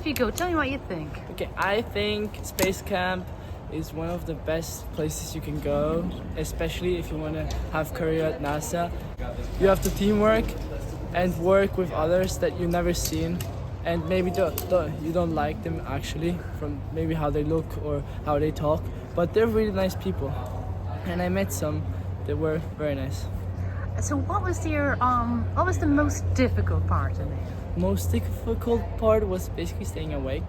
off you go. Tell me what you think. Okay, I think Space Camp is one of the best places you can go, especially if you want to have career at NASA. You have to teamwork and work with others that you've never seen, and maybe you don't like them actually from maybe how they look or how they talk, but they're really nice people, and I met some that were very nice. So what was the most difficult part in there? Most difficult part was basically staying awake,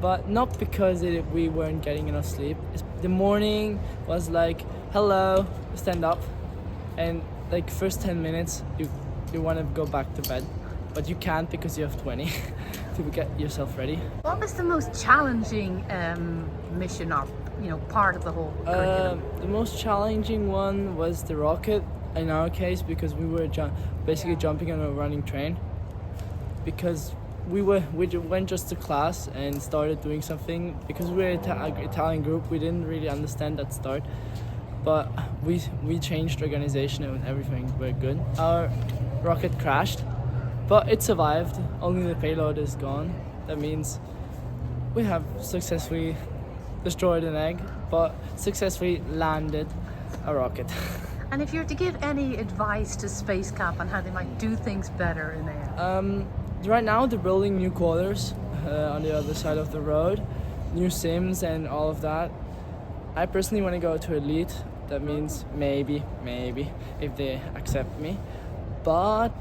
but not because we weren't getting enough sleep. The morning was like, hello, stand up, and like first 10 minutes you want to go back to bed, but you can't because you have 20 to get yourself ready. What was the most challenging mission or part of the whole curriculum? The most challenging one was the rocket in our case, because we were basically jumping on a running train, because we went just to class and started doing something. Because we were an Italian group, we didn't really understand that start, but we changed organization and everything very good. Our rocket crashed, but it survived. Only the payload is gone. That means we have successfully destroyed an egg, but successfully landed a rocket. And if you're to give any advice to Space Camp on how they might do things better in there? Right now they're building new quarters on the other side of the road, new sims and all of that. I personally want to go to Elite. That means maybe if they accept me. But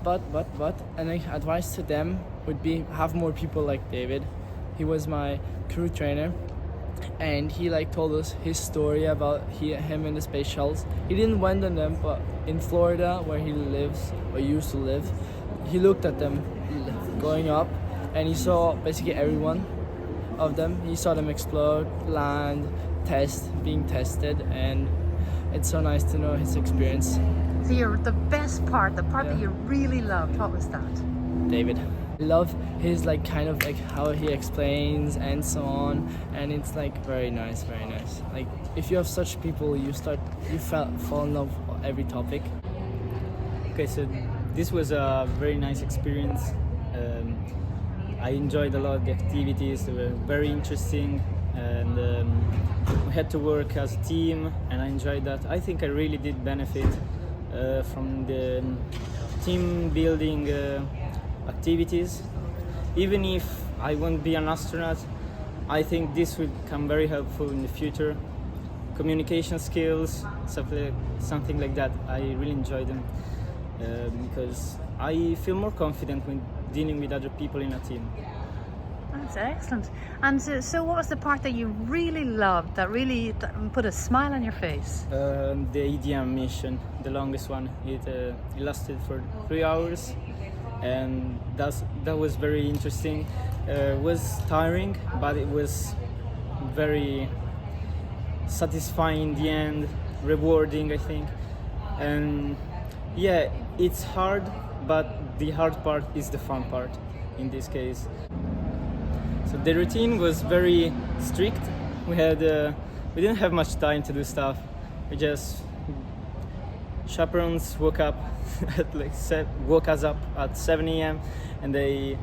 and advice to them would be have more people like David. He was my crew trainer, and he told us his story about him and the space shuttles. He didn't went on them, but in Florida, where he lives or used to live, he looked at them going up, and he saw basically every one of them. He saw them explode, land, being tested, and it's so nice to know his experience. So the best part, the part that you really loved, what was that? David. I love his kind of how he explains and so on, and it's very nice. Like if you have such people, you fall in love with every topic. Okay, so this was a very nice experience. I enjoyed a lot of the activities. They were very interesting, and we had to work as a team, and I enjoyed that. I think I really did benefit from the team building activities. Even if I won't be an astronaut, I think this would come very helpful in the future. Communication skills, something like that. I really enjoy them because I feel more confident when dealing with other people in a team. That's excellent. And so what was the part that you really loved, that really put a smile on your face? The EDM mission, the longest one. It lasted for 3 hours, and that was very interesting. It was tiring, but it was very satisfying in the end, rewarding, I think. And yeah, it's hard, but the hard part is the fun part in this case. So the routine was very strict. We didn't have much time to do stuff. Chaperones woke us up at 7 a.m. and they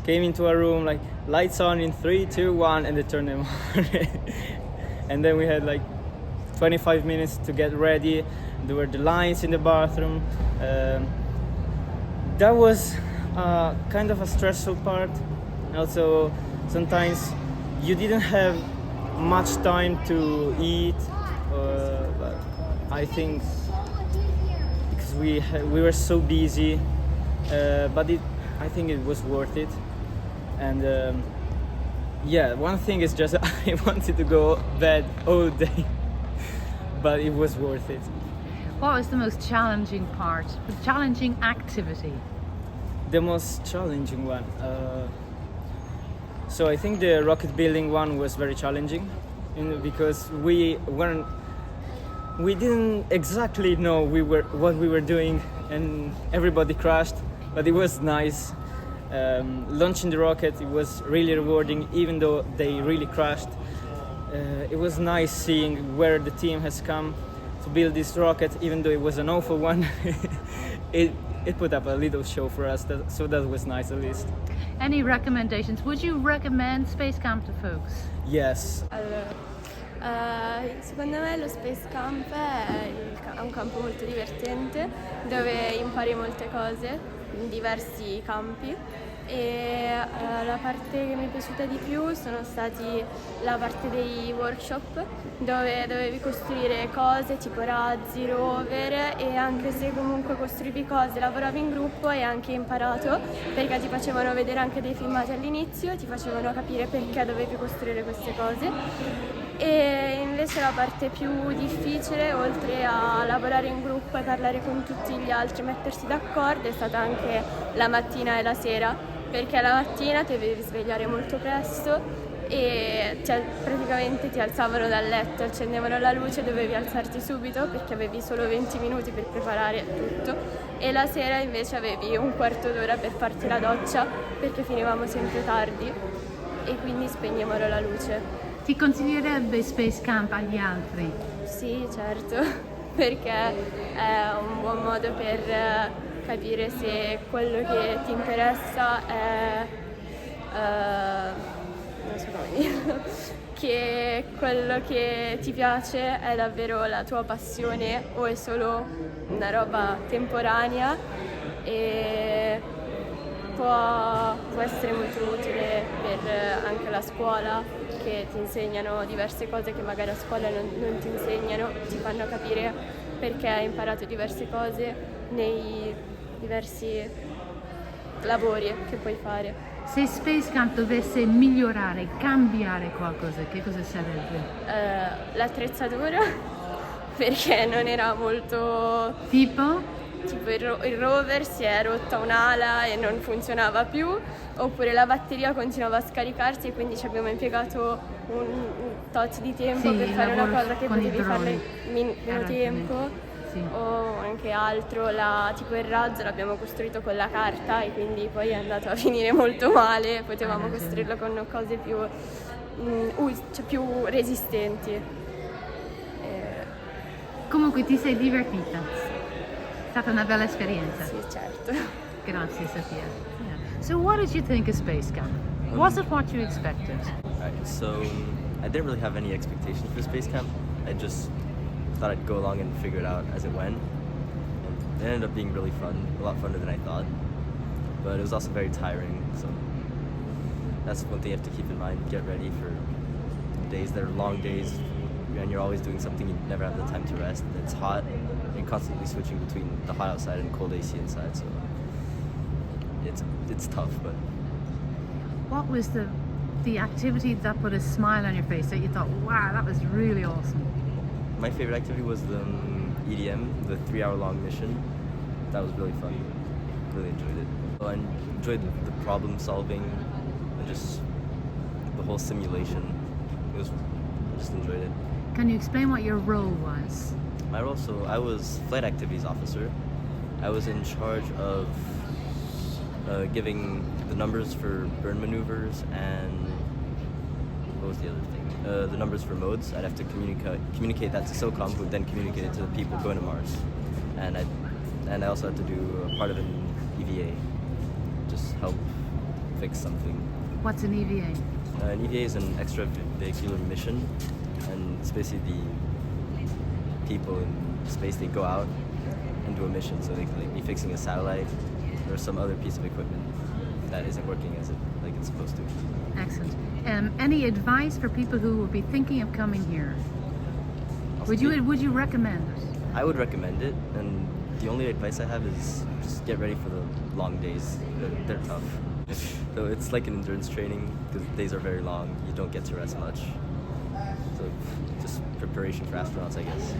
came into our room lights on in 3, 2, 1, and they turned them on. And then we had 25 minutes to get ready. There were the lines in the bathroom. That was kind of a stressful part. Also, sometimes you didn't have much time to eat. But I think because we were so busy, but I think it was worth it. And yeah, one thing is just I wanted to go to bed all day, but it was worth it. What was the most challenging part, the challenging activity? The most challenging one. So I think the rocket building one was very challenging, because we didn't exactly know what we were doing, and everybody crashed. But it was nice. Launching the rocket, it was really rewarding, even though they really crashed. It was nice seeing where the team has come to build this rocket, even though it was an awful one. It put up a little show for us, so that was nice at least. Any recommendations? Would you recommend Space Camp to folks? Yes. Allora, secondo me lo Space Camp è un campo molto divertente dove impari molte cose in diversi campi e la parte che mi è piaciuta di più sono stati la parte dei workshop dove dovevi costruire cose tipo razzi, rover e anche se comunque costruivi cose lavoravi in gruppo e anche imparato perché ti facevano vedere anche dei filmati all'inizio, ti facevano capire perché dovevi costruire queste cose. E invece la parte più difficile, oltre a lavorare in gruppo e parlare con tutti gli altri, mettersi d'accordo, è stata anche la mattina e la sera, perché la mattina ti dovevi svegliare molto presto e praticamente ti alzavano dal letto, accendevano la luce, dovevi alzarti subito perché avevi solo 20 minuti per preparare tutto e la sera invece avevi un quarto d'ora per farti la doccia perché finivamo sempre tardi e quindi spegnevano la luce. Ti consiglierebbe Space Camp agli altri? Sì, certo, perché è un buon modo per capire se quello che ti interessa è, non so come dire, che quello che ti piace è davvero la tua passione o è solo una roba temporanea e può essere molto utile per anche la scuola, che ti insegnano diverse cose che magari a scuola non ti insegnano, ti fanno capire perché hai imparato diverse cose nei diversi lavori che puoi fare. Se Space Camp dovesse migliorare, cambiare qualcosa, che cosa sarebbe? L'attrezzatura, perché non era molto... Tipo? Tipo il rover si è rotta un'ala e non funzionava più, oppure la batteria continuava a scaricarsi e quindi ci abbiamo impiegato un tot di tempo per fare una cosa che potevi farla in meno tempo. Sì. O anche altro, tipo il razzo l'abbiamo costruito con la carta e quindi poi è andato a finire molto male, potevamo costruirlo con cose più, più resistenti. Comunque ti sei divertita? È stata una bella esperienza. Sì, certo. Grazie Sofia. Yeah. So what did you think of Space Camp? Was it what you expected? Alright, so I didn't really have any expectations for Space Camp. I just thought I'd go along and figure it out as it went. And it ended up being really fun, a lot funner than I thought. But it was also very tiring, so that's one thing you have to keep in mind. Get ready for days that are long days, and you're always doing something, you never have the time to rest. It's hot, and you're constantly switching between the hot outside and cold AC inside, so it's tough, but... What was the activity that put a smile on your face that you thought, wow, that was really awesome? My favorite activity was the EDM, the 3-hour-long mission. That was really fun. Really enjoyed it. I enjoyed the problem solving and just the whole simulation. I just enjoyed it. Can you explain what your role was? My role, so I was flight activities officer. I was in charge of giving the numbers for burn maneuvers and what was the other thing? The numbers for modes. I'd have to communicate that to SOCOM, who would then communicate it to the people going to Mars. And I also had to do a part of an EVA, just help fix something. What's an EVA? An EVA is an extravehicular mission, and it's basically the people in space, they go out and do a mission, so they could be fixing a satellite or some other piece of equipment that isn't working as it's supposed to. Excellent. Any advice for people who will be thinking of coming here? Would you recommend it? I would recommend it, and the only advice I have is just get ready for the long days. They're tough. So it's like an endurance training because the days are very long. You don't get to rest much. So just preparation for astronauts, I guess.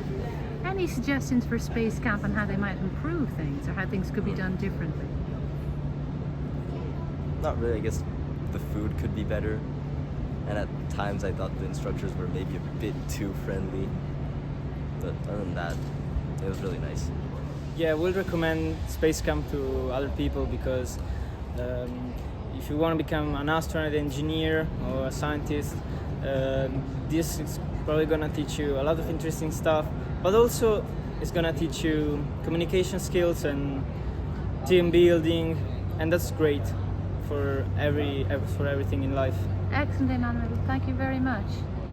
Any suggestions for Space Camp on how they might improve things or how things could be done differently? Not really. I guess the food could be better. And at times I thought the instructors were maybe a bit too friendly. But other than that, it was really nice. Yeah, we'll recommend Space Camp to other people because if you want to become an astronaut engineer or a scientist, this is probably going to teach you a lot of interesting stuff, but also it's going to teach you communication skills and team building, and that's great for everything in life. Excellent, Emmanuel. Thank you very much.